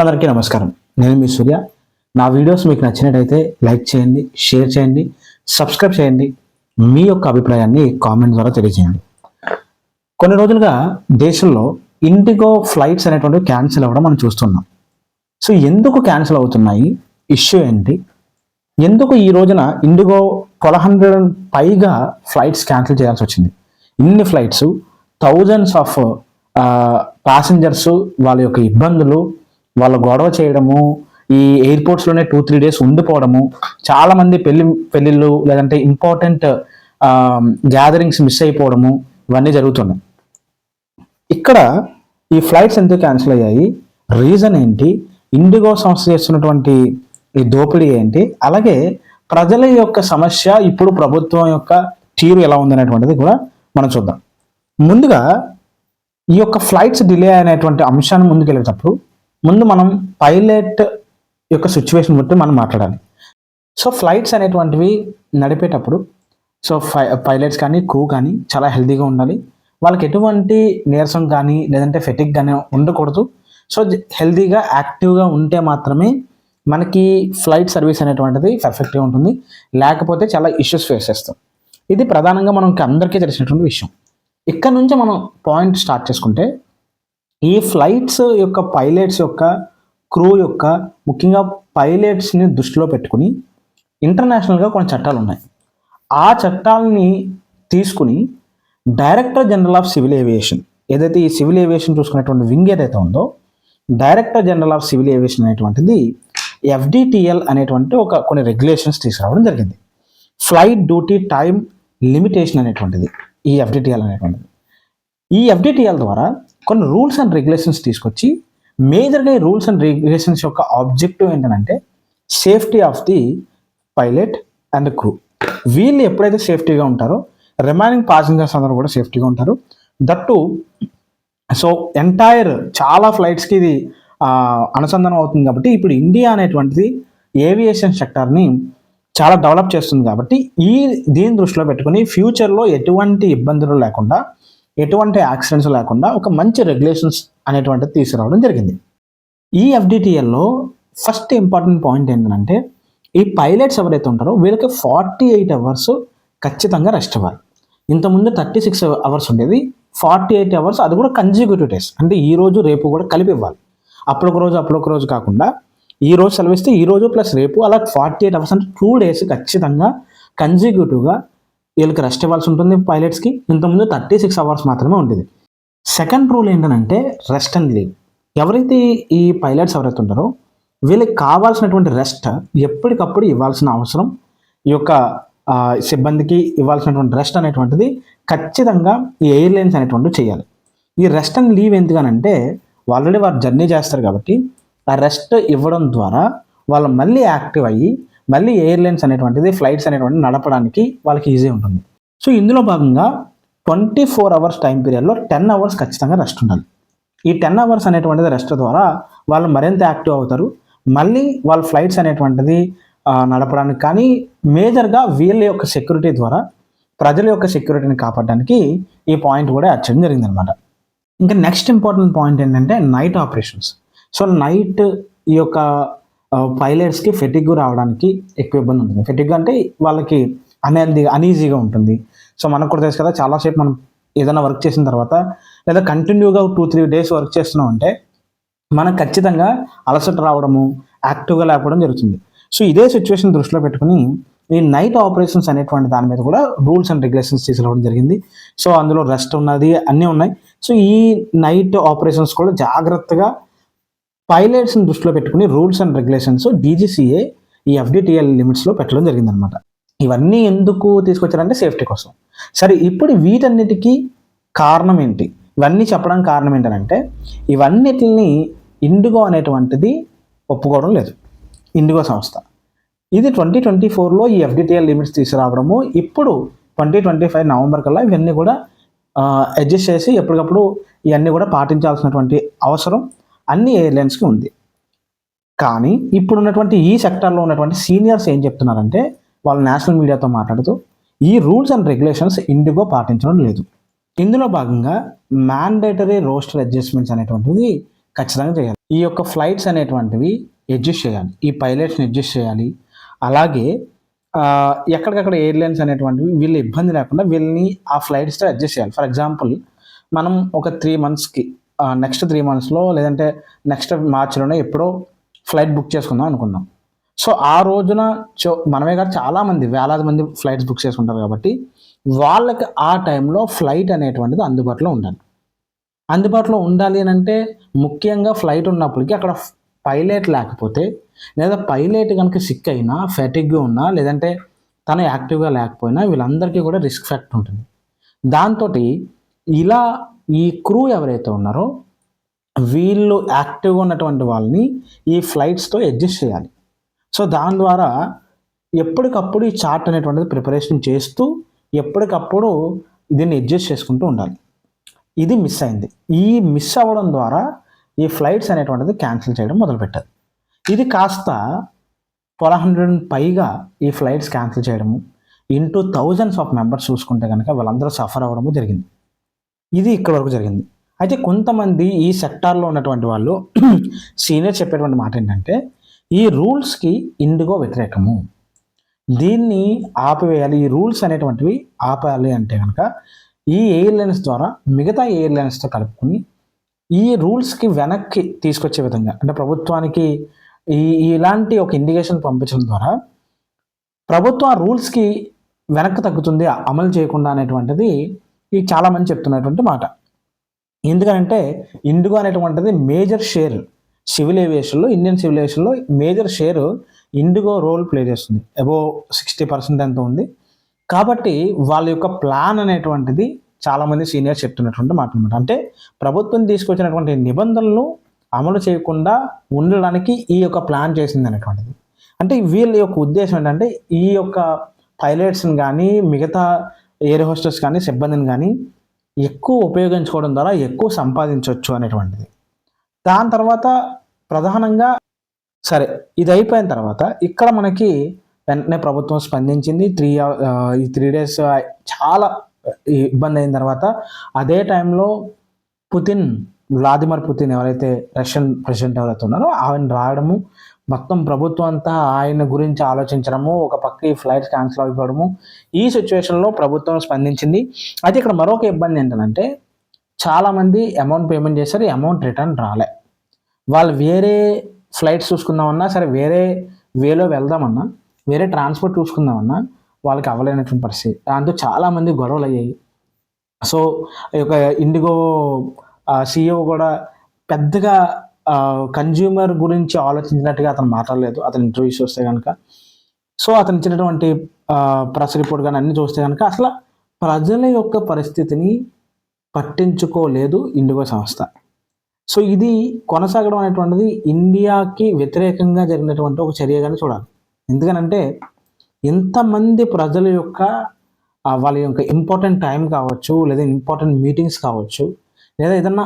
అందరికీ నమస్కారం. నేను మీ సూర్య. నా వీడియోస్ మీకు నచ్చినట్టయితే లైక్ చేయండి, షేర్ చేయండి, సబ్స్క్రైబ్ చేయండి. మీ యొక్క అభిప్రాయాన్ని కామెంట్ ద్వారా తెలియజేయండి. కొన్ని రోజులుగా దేశంలో ఇండిగో ఫ్లైట్స్ అనేటువంటివి క్యాన్సిల్ అవ్వడం మనం చూస్తున్నాం. సో ఎందుకు క్యాన్సిల్ అవుతున్నాయి, ఇష్యూ ఏంటి, ఎందుకు ఈ రోజున ఇండిగో 1200 పైగా ఫ్లైట్స్ క్యాన్సిల్ చేయాల్సి వచ్చింది? ఇన్ని ఫ్లైట్స్, థౌజండ్స్ ఆఫ్ ప్యాసింజర్స్, వాళ్ళ యొక్క ఇబ్బందులు, వాళ్ళ గొడవ చేయడము, ఈ ఎయిర్పోర్ట్స్లోనే 2-3 డేస్ ఉండిపోవడము, చాలామంది పెళ్ళిళ్ళు లేదంటే ఇంపార్టెంట్ గ్యాదరింగ్స్ మిస్ అయిపోవడము, ఇవన్నీ జరుగుతున్నాయి. ఇక్కడ ఈ ఫ్లైట్స్ ఎందుకు క్యాన్సిల్ అయ్యాయి, రీజన్ ఏంటి, ఇండిగో సంస్థ చేస్తున్నటువంటి ఈ దోపిడీ ఏంటి, అలాగే ప్రజల యొక్క సమస్య, ఇప్పుడు ప్రభుత్వం యొక్క తీరు ఎలా ఉందనేటువంటిది కూడా మనం చూద్దాం. ముందుగా ఈ యొక్క ఫ్లైట్స్ డిలే అనేటువంటి అంశాన్ని ముందుకెళ్ళేటప్పుడు ముందు మనం పైలట్ యొక్క సిచ్యువేషన్ బట్టి మనం మాట్లాడాలి. సో ఫ్లైట్స్ అనేటువంటివి నడిపేటప్పుడు సో పైలట్స్ కానీ క్రూ కానీ చాలా హెల్తీగా ఉండాలి. వాళ్ళకి ఎటువంటి నీరసం కానీ లేదంటే ఫెటిక్ కానీ ఉండకూడదు. సో హెల్తీగా యాక్టివ్గా ఉంటే మాత్రమే మనకి ఫ్లైట్ సర్వీస్ అనేటువంటిది పర్ఫెక్ట్గా ఉంటుంది. లేకపోతే చాలా ఇష్యూస్ ఫేస్ చేస్తాం. ఇది ప్రధానంగా మనకి అందరికీ తెలిసినటువంటి విషయం. ఇక్కడ నుంచి మనం పాయింట్ స్టార్ట్ చేసుకుంటే, ఈ ఫ్లైట్స్ యొక్క పైలట్స్ యొక్క క్రూ యొక్క ముఖ్యంగా పైలట్స్ని దృష్టిలో పెట్టుకుని ఇంటర్నేషనల్గా కొన్ని చట్టాలు ఉన్నాయి. ఆ చట్టాలని తీసుకుని director general of civil aviation, ఏదైతే ఈ సివిల్ ఏవియేషన్ చూసుకునేటువంటి వింగ్ ఏదైతే ఉందో, director general of civil aviation అనేటువంటిది FDTL అనేటువంటి కొన్ని రెగ్యులేషన్స్ తీసుకురావడం జరిగింది. ఫ్లైట్ డ్యూటీ టైం లిమిటేషన్ అనేటువంటిది ఈ FDTL అనేటువంటిది. ఈ FDTL ద్వారా కొన్ని రూల్స్ అండ్ రెగ్యులేషన్స్ తీసుకొచ్చి, మేజర్గా ఈ రూల్స్ అండ్ రెగ్యులేషన్స్ యొక్క ఆబ్జెక్టివ్ ఏంటంటే safety of the pilot and crew. వీళ్ళు ఎప్పుడైతే సేఫ్టీగా ఉంటారో రిమైనింగ్ ప్యాసింజర్స్ అందరూ కూడా సేఫ్టీగా ఉంటారు. దట్టు సో ఎంటైర్ చాలా ఫ్లైట్స్కి ఇది అనుసంధానం అవుతుంది. కాబట్టి ఇప్పుడు ఇండియా అనేటువంటిది ఏవియేషన్ సెక్టార్ని చాలా డెవలప్ చేస్తుంది. కాబట్టి దీని దృష్టిలో పెట్టుకుని ఫ్యూచర్లో ఎటువంటి ఇబ్బందులు లేకుండా, ఎటువంటి యాక్సిడెంట్స్ లేకుండా ఒక మంచి రెగ్యులేషన్స్ అనేటువంటిది తీసుకురావడం జరిగింది. ఈ FDTLలో ఫస్ట్ ఇంపార్టెంట్ పాయింట్ ఏంటంటే, ఈ పైలట్స్ ఎవరైతే ఉంటారో వీళ్ళకి 48 అవర్స్ ఖచ్చితంగా రెస్ట్ ఇవ్వాలి. ఇంతకుముందు 36 అవర్స్ ఉండేది, 48 అవర్స్, అది కూడా కన్జిక్యూటివ్ డేస్, అంటే ఈ రోజు రేపు కూడా కలిపి ఇవ్వాలి. అప్పుడొక రోజు కాకుండా ఈ రోజు సెలవిస్తే ఈ రోజు ప్లస్ రేపు, అలా 48 అవర్స్ అంటే 2 డేస్ ఖచ్చితంగా కన్జిక్యూటివ్గా వీళ్ళకి రెస్ట్ ఇవ్వాల్సి ఉంటుంది పైలట్స్కి. ఇంతకుముందు 36 అవర్స్ మాత్రమే ఉండేది. సెకండ్ రూల్ ఏంటంటే రెస్ట్ అండ్ లీవ్. ఎవరైతే ఈ పైలట్స్ ఎవరైతే ఉంటారో వీళ్ళకి కావాల్సినటువంటి రెస్ట్ ఎప్పటికప్పుడు ఇవ్వాల్సిన అవసరం, ఈ యొక్క సిబ్బందికి ఇవ్వాల్సినటువంటి రెస్ట్ అనేటువంటిది ఖచ్చితంగా ఈ ఎయిర్లైన్స్ అనేటువంటివి చేయాలి. ఈ రెస్ట్ అండ్ లీవ్ ఎందుకనంటే, ఆల్రెడీ వారు జర్నీ చేస్తారు కాబట్టి ఆ రెస్ట్ ఇవ్వడం ద్వారా వాళ్ళు మళ్ళీ యాక్టివ్ అయ్యి మళ్ళీ ఎయిర్లైన్స్ అనేటువంటిది, ఫ్లైట్స్ అనేటువంటిది నడపడానికి వాళ్ళకి ఈజీ ఉంటుంది. సో ఇందులో భాగంగా 24 అవర్స్ టైం పీరియడ్లో 10 అవర్స్ ఖచ్చితంగా రెస్ట్ ఉండాలి. ఈ 10 అవర్స్ అనేటువంటిది రెస్ట్ ద్వారా వాళ్ళు మరింత యాక్టివ్ అవుతారు. మళ్ళీ వాళ్ళ ఫ్లైట్స్ అనేటువంటిది నడపడానికి కానీ, మేజర్గా వీళ్ళ యొక్క సెక్యూరిటీ ద్వారా ప్రజల యొక్క సెక్యూరిటీని కాపాడడానికి ఈ పాయింట్ కూడా యాడ్ చేయడం జరిగిందనమాట. ఇంకా నెక్స్ట్ ఇంపార్టెంట్ పాయింట్ ఏంటంటే నైట్ ఆపరేషన్స్. సో నైట్ ఈ యొక్క పైలట్స్కి ఫెటిగ్ రావడానికి ఎక్కువ ఇబ్బంది ఉంటుంది. ఫెటిగ్ అంటే వాళ్ళకి అనీజీగా ఉంటుంది. సో మనకు కూడా తెలుసు కదా, చాలాసేపు మనం ఏదైనా వర్క్ చేసిన తర్వాత లేదా కంటిన్యూగా 2-3 డేస్ వర్క్ చేస్తున్నాం అంటే మనకు ఖచ్చితంగా అలసట రావడము, యాక్టివ్గా లేకపోవడం జరుగుతుంది. సో ఇదే సిచ్యువేషన్ దృష్టిలో పెట్టుకుని ఈ నైట్ ఆపరేషన్స్ అనేటువంటి దాని మీద కూడా రూల్స్ అండ్ రెగ్యులేషన్స్ తీసుకురావడం జరిగింది. సో అందులో రెస్ట్ ఉన్నది, అన్నీ ఉన్నాయి. సో ఈ నైట్ ఆపరేషన్స్ కూడా జాగ్రత్తగా పైలట్స్ని దృష్టిలో పెట్టుకుని రూల్స్ అండ్ రెగ్యులేషన్స్ DGCA ఈ FDTL లిమిట్స్లో పెట్టడం జరిగిందనమాట. ఇవన్నీ ఎందుకు తీసుకొచ్చారంటే సేఫ్టీ కోసం. సరే, ఇప్పుడు వీటన్నిటికీ కారణం ఏంటి, ఇవన్నీ చెప్పడానికి కారణం ఏంటంటే, ఇవన్నిటిని ఇండిగో అనేటువంటిది ఒప్పుకోవడం లేదు. ఇండిగో సంస్థ ఇది 2024లో ఈ FDTL లిమిట్స్ తీసుకురావడము, ఇప్పుడు 2025 నవంబర్ కల్లా ఇవన్నీ కూడా అడ్జస్ట్ చేసి ఎప్పటికప్పుడు ఇవన్నీ కూడా పాటించాల్సినటువంటి అవసరం అన్ని ఎయిర్లైన్స్కి ఉంది. కానీ ఇప్పుడు ఉన్నటువంటి ఈ సెక్టార్లో ఉన్నటువంటి సీనియర్స్ ఏం చెప్తున్నారంటే, వాళ్ళు నేషనల్ మీడియాతో మాట్లాడుతూ ఈ రూల్స్ అండ్ రెగ్యులేషన్స్ ఇండిగో పాటించడం లేదు. ఇందులో భాగంగా మ్యాండేటరీ రోస్టర్ అడ్జస్ట్మెంట్స్ అనేటువంటిది ఖచ్చితంగా చేయాలి. ఈ యొక్క ఫ్లైట్స్ అనేటువంటివి అడ్జస్ట్ చేయాలి, ఈ పైలట్స్ని అడ్జస్ట్ చేయాలి. అలాగే ఎక్కడికక్కడ ఎయిర్లైన్స్ అనేటువంటివి వీళ్ళు ఇబ్బంది లేకుండా వీళ్ళని ఆ ఫ్లైట్స్తో అడ్జస్ట్ చేయాలి. ఫర్ ఎగ్జాంపుల్ మనం ఒక 3 monthsకి నెక్స్ట్ 3 monthsలో లేదంటే నెక్స్ట్ మార్చిలోనే ఎప్పుడో ఫ్లైట్ బుక్ చేసుకుందాం అనుకుందాం. సో ఆ రోజున మనమే కాదు చాలామంది వేలాది మంది ఫ్లైట్స్ బుక్ చేసుకుంటారు కాబట్టి వాళ్ళకి ఆ టైంలో ఫ్లైట్ అనేటువంటిది అందుబాటులో ఉండాలి. అందుబాటులో ఉండాలి అని అంటే ముఖ్యంగా ఫ్లైట్ ఉన్నప్పటికీ అక్కడ పైలట్ లేకపోతే లేదా పైలట్ కనుక సిక్ అయినా ఫెటిగ్గా ఉన్నా లేదంటే తను యాక్టివ్గా లేకపోయినా వీళ్ళందరికీ కూడా రిస్క్ ఫ్యాక్టర్ ఉంటుంది. దాంతో ఇలా ఈ క్రూ ఎవరైతే ఉన్నారో వీళ్ళు యాక్టివ్గా ఉన్నటువంటి వాళ్ళని ఈ ఫ్లైట్స్తో అడ్జస్ట్ చేయాలి. సో దాని ద్వారా ఎప్పటికప్పుడు ఈ చార్ట్ అనేటువంటిది ప్రిపరేషన్ చేస్తూ ఎప్పటికప్పుడు దీన్ని అడ్జస్ట్ చేసుకుంటూ ఉండాలి. ఇది మిస్ అయింది. ఈ మిస్ అవ్వడం ద్వారా ఈ ఫ్లైట్స్ అనేటువంటిది క్యాన్సిల్ చేయడం మొదలుపెట్టారు. ఇది కాస్త 1200 పైగా ఈ ఫ్లైట్స్ క్యాన్సిల్ చేయడము, ఇంటూ థౌజండ్స్ ఆఫ్ మెంబర్స్ చూసుకుంటే కనుక వాళ్ళందరూ సఫర్ అవ్వడము జరిగింది. ఇది ఇక్కడ వరకు జరిగింది. అయితే కొంతమంది ఈ సెక్టార్లో ఉన్నటువంటి వాళ్ళు సీనియర్ చెప్పేటువంటి మాట ఏంటంటే ఈ రూల్స్కి ఇండిగో వ్యతిరేకము, దీన్ని ఆపివేయాలి, ఈ రూల్స్ అనేటువంటివి ఆపాలి అంటే కనుక ఈ ఎయిర్లైన్స్ ద్వారా మిగతా ఎయిర్లైన్స్తో కలుపుకొని ఈ రూల్స్కి వెనక్కి తీసుకొచ్చే విధంగా అంటే ప్రభుత్వానికి ఇలాంటి ఒక ఇండికేషన్ పంపించడం ద్వారా ప్రభుత్వం ఆ రూల్స్కి వెనక్కి తగ్గుతుంది అమలు చేయకుండా అనేటువంటిది ఈ చాలామంది చెప్తున్నటువంటి మాట. ఎందుకంటే ఇండిగో అనేటువంటిది మేజర్ షేర్ సివిల్ ఏవియేషన్లో, ఇండియన్ సివిల్ ఏవియేషన్లో major share IndiGo role play చేస్తుంది. అబోవ్ 60% ఎంత ఉంది. కాబట్టి వాళ్ళ యొక్క ప్లాన్ అనేటువంటిది చాలామంది సీనియర్స్ చెప్తున్నటువంటి మాట అనమాట. అంటే ప్రభుత్వం తీసుకొచ్చినటువంటి నిబంధనలు అమలు చేయకుండా ఉండడానికి ఈ యొక్క ప్లాన్ చేసింది అనేటువంటిది. అంటే వీళ్ళ యొక్క ఉద్దేశం ఏంటంటే ఈ యొక్క పైలట్స్ని కానీ మిగతా ఎయిర్ హోస్టెస్ కానీ సిబ్బందిని కానీ ఎక్కువ ఉపయోగించుకోవడం ద్వారా ఎక్కువ సంపాదించవచ్చు అనేటువంటిది. దాని తర్వాత ప్రధానంగా సరే ఇది అయిపోయిన తర్వాత ఇక్కడ మనకి వెంటనే ప్రభుత్వం స్పందించింది. ఈ 3 days చాలా ఇబ్బంది అయిన తర్వాత అదే టైంలో వ్లాదిమిర్ పుతిన్ ఎవరైతే రష్యన్ ప్రెసిడెంట్ ఎవరైతే ఉన్నారో ఆయన రావడము, మొత్తం ప్రభుత్వం అంతా ఆయన గురించి ఆలోచించడము, ఒక పక్క ఈ ఫ్లైట్స్ క్యాన్సిల్ అయిపోవడము, ఈ సిచ్యువేషన్లో ప్రభుత్వం స్పందించింది. అయితే ఇక్కడ మరొక ఇబ్బంది ఏంటంటే చాలామంది అమౌంట్ పేమెంట్ చేశారు, అమౌంట్ రిటర్న్ రాలే. వాళ్ళు వేరే ఫ్లైట్స్ చూసుకుందామన్నా సరే, వేరే వేలో వెళ్దామన్నా, వేరే ట్రాన్స్పోర్ట్ చూసుకుందామన్నా వాళ్ళకి అవ్వలేనటువంటి పరిస్థితి. దాంతో చాలామంది గొడవలు అయ్యాయి. సో ఈ యొక్క ఇండిగో CEO కూడా పెద్దగా కన్జ్యూమర్ గురించి ఆలోచించినట్టుగా అతను మాట్లాడలేదు అతను ఇంటర్వ్యూస్ చూస్తే కనుక. సో అతను ఇచ్చినటువంటి ప్రెస్ రిపోర్ట్ కానీ అన్ని చూస్తే కనుక అసలు ప్రజల యొక్క పరిస్థితిని పట్టించుకోలేదు ఇండిగో సంస్థ. సో ఇది కొనసాగడం అనేటువంటిది ఇండియాకి వ్యతిరేకంగా జరిగినటువంటి ఒక చర్యగానే చూడాలి. ఎందుకనంటే ఎంతమంది ప్రజల యొక్క వాళ్ళ యొక్క ఇంపార్టెంట్ టైం కావచ్చు, లేదా ఇంపార్టెంట్ మీటింగ్స్ కావచ్చు, లేదా ఏదన్నా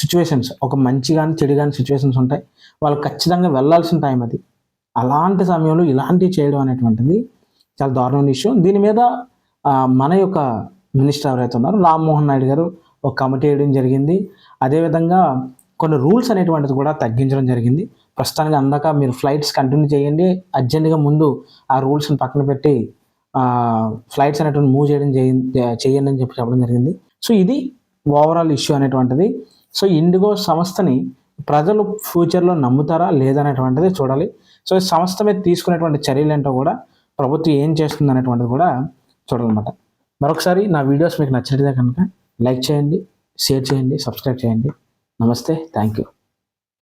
సిచ్యువేషన్స్ ఒక మంచి కానీ చెడు కానీ సిచ్యువేషన్స్ ఉంటాయి, వాళ్ళు ఖచ్చితంగా వెళ్ళాల్సిన టైం అది. అలాంటి సమయంలో ఇలాంటివి చేయడం అనేటువంటిది చాలా దారుణమైన విషయం. దీని మీద మన యొక్క మినిస్టర్ ఎవరైతే ఉన్నారో రామ్మోహన్ నాయుడు గారు ఒక కమిటీ వేయడం జరిగింది. అదేవిధంగా కొన్ని రూల్స్ అనేటువంటిది కూడా తగ్గించడం జరిగింది. ప్రస్తుతానికి అందాక మీరు ఫ్లైట్స్ కంటిన్యూ చేయండి, అర్జెంటుగా ముందు ఆ రూల్స్ని పక్కన పెట్టి ఫ్లైట్స్ అనేటువంటి మూవ్ చేయండి అని చెప్పడం జరిగింది. సో ఇది ఓవరాల్ ఇష్యూ అనేటువంటిది. సో ఇండిగో సంస్థని ప్రజలు ఫ్యూచర్లో నమ్ముతారా లేదనేటువంటిది చూడాలి. సో ఈ సంస్థ మీద తీసుకునేటువంటి చర్యలు ఏంటో కూడా ప్రభుత్వం ఏం చేస్తుంది అనేటువంటిది కూడా చూడాలన్నమాట. మరొకసారి నా వీడియోస్ మీకు నచ్చినట్లయితే కనుక లైక్ చేయండి, షేర్ చేయండి, సబ్స్క్రైబ్ చేయండి. నమస్తే, థ్యాంక్ యూ.